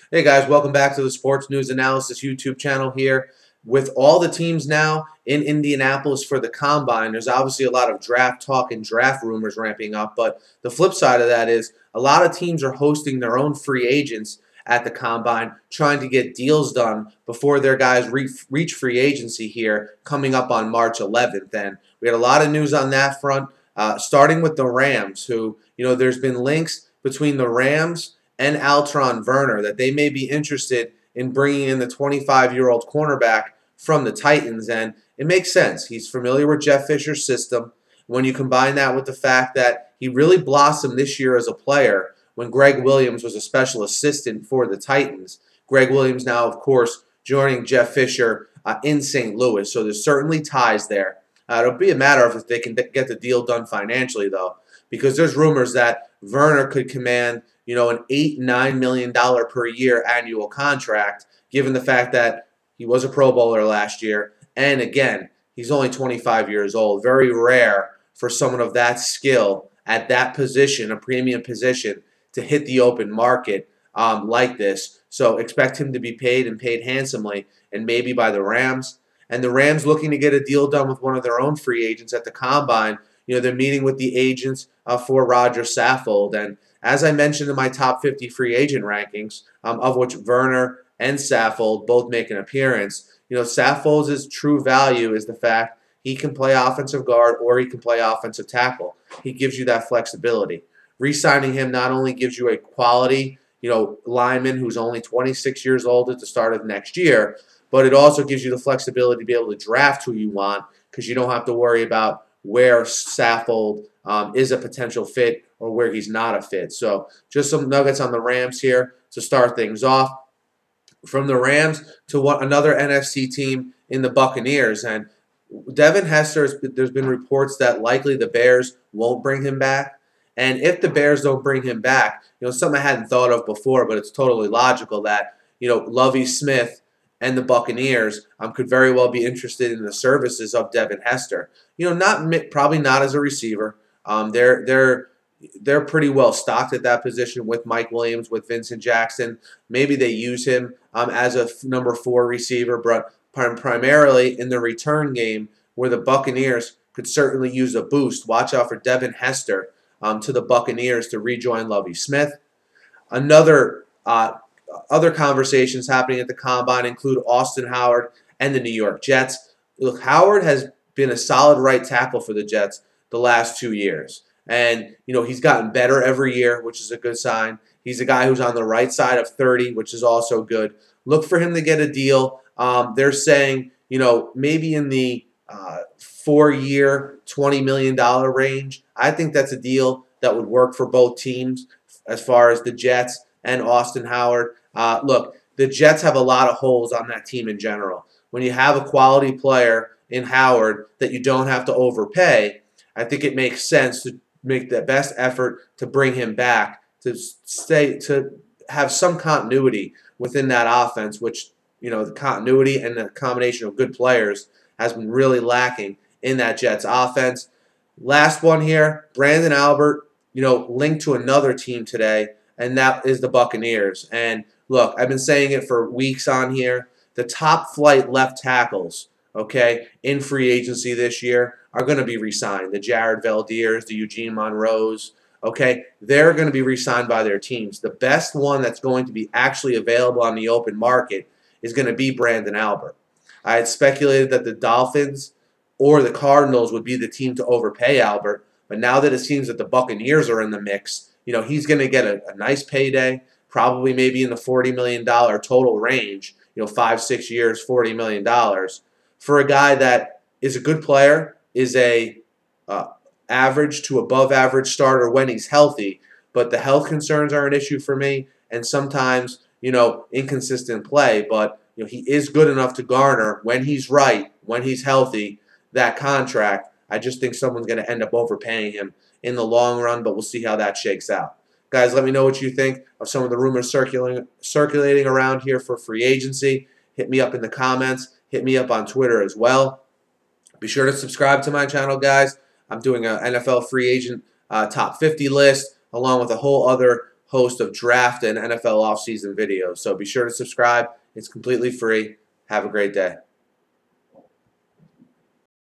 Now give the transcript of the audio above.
Hey guys, welcome back to the Sports News Analysis YouTube channel here. With all the teams now in Indianapolis for the Combine, there's obviously a lot of draft talk and draft rumors ramping up, but the flip side of that is a lot of teams are hosting their own free agents at the Combine, trying to get deals done before their guys reach free agency here coming up on March 11th. And we had a lot of news on that front, starting with the Rams, who, there's been links between the Rams and Alterraun Verner that they may be interested in bringing in the 25-year-old cornerback from the Titans. And it makes sense. He's familiar with Jeff Fisher's system. When you combine that with the fact that he really blossomed this year as a player when Greg Williams was a special assistant for the Titans. Greg Williams now, of course, joining Jeff Fisher in St. Louis. So there's certainly ties there. It'll be a matter of if they can get the deal done financially, though, because there's rumors that Verner could command an $8-9 million per year annual contract, given the fact that he was a Pro Bowler last year. And again, he's only 25 years old. Very rare for someone of that skill at that position, a premium position, to hit the open market like this. So expect him to be paid and paid handsomely, and maybe by the Rams. And the Rams looking to get a deal done with one of their own free agents at the Combine. They're meeting with the agents for Rodger Saffold. And as I mentioned in my top 50 free agent rankings, of which Verner and Saffold both make an appearance, Saffold's true value is the fact he can play offensive guard or he can play offensive tackle. He gives you that flexibility. Re-signing him not only gives you a quality, lineman who's only 26 years old at the start of next year, but it also gives you the flexibility to be able to draft who you want, because you don't have to worry about where Saffold is a potential fit or where he's not a fit. So just some nuggets on the Rams here to start things off. From the Rams to another NFC team in the Buccaneers. And Devin Hester, there's been reports that likely the Bears won't bring him back. And if the Bears don't bring him back, something I hadn't thought of before, but it's totally logical that, Lovie Smith and the Buccaneers could very well be interested in the services of Devin Hester. Probably not as a receiver. They're pretty well stocked at that position with Mike Williams, with Vincent Jackson. Maybe they use him as a number 4 receiver, but primarily in the return game where the Buccaneers could certainly use a boost. Watch out for Devin Hester to the Buccaneers to rejoin Lovie Smith. Other conversations happening at the Combine include Austin Howard and the New York Jets. Look, Howard has been a solid right tackle for the Jets the last 2 years. And, he's gotten better every year, which is a good sign. He's a guy who's on the right side of 30, which is also good. Look for him to get a deal. They're saying, maybe in the 4-year, $20 million range. I think that's a deal that would work for both teams as far as the Jets and Austin Howard. Look, the Jets have a lot of holes on that team in general. When you have a quality player in Howard that you don't have to overpay, I think it makes sense to make the best effort to bring him back, to have some continuity within that offense, which, the continuity and the combination of good players has been really lacking in that Jets offense. Last one here, Brandon Albert, linked to another team today, and that is the Buccaneers. And look, I've been saying it for weeks on here. The top flight left tackles, in free agency this year are going to be re-signed. The Jared Valdiers, the Eugene Monroes, they're going to be re-signed by their teams. The best one that's going to be actually available on the open market is going to be Brandon Albert. I had speculated that the Dolphins or the Cardinals would be the team to overpay Albert, but now that it seems that the Buccaneers are in the mix, he's going to get a nice payday, probably maybe in the $40 million total range, 5-6 years, $40 million, for a guy that is a good player, is a average to above average starter when he's healthy, but the health concerns are an issue for me, and sometimes, inconsistent play, but he is good enough to garner, when he's right, when he's healthy, that contract. I just think someone's going to end up overpaying him in the long run, but we'll see how that shakes out. Guys, let me know what you think of some of the rumors circulating around here for free agency. Hit me up in the comments. Hit me up on Twitter as well. Be sure to subscribe to my channel, guys. I'm doing an NFL free agent top 50 list, along with a whole other host of draft and NFL offseason videos. So be sure to subscribe. It's completely free. Have a great day.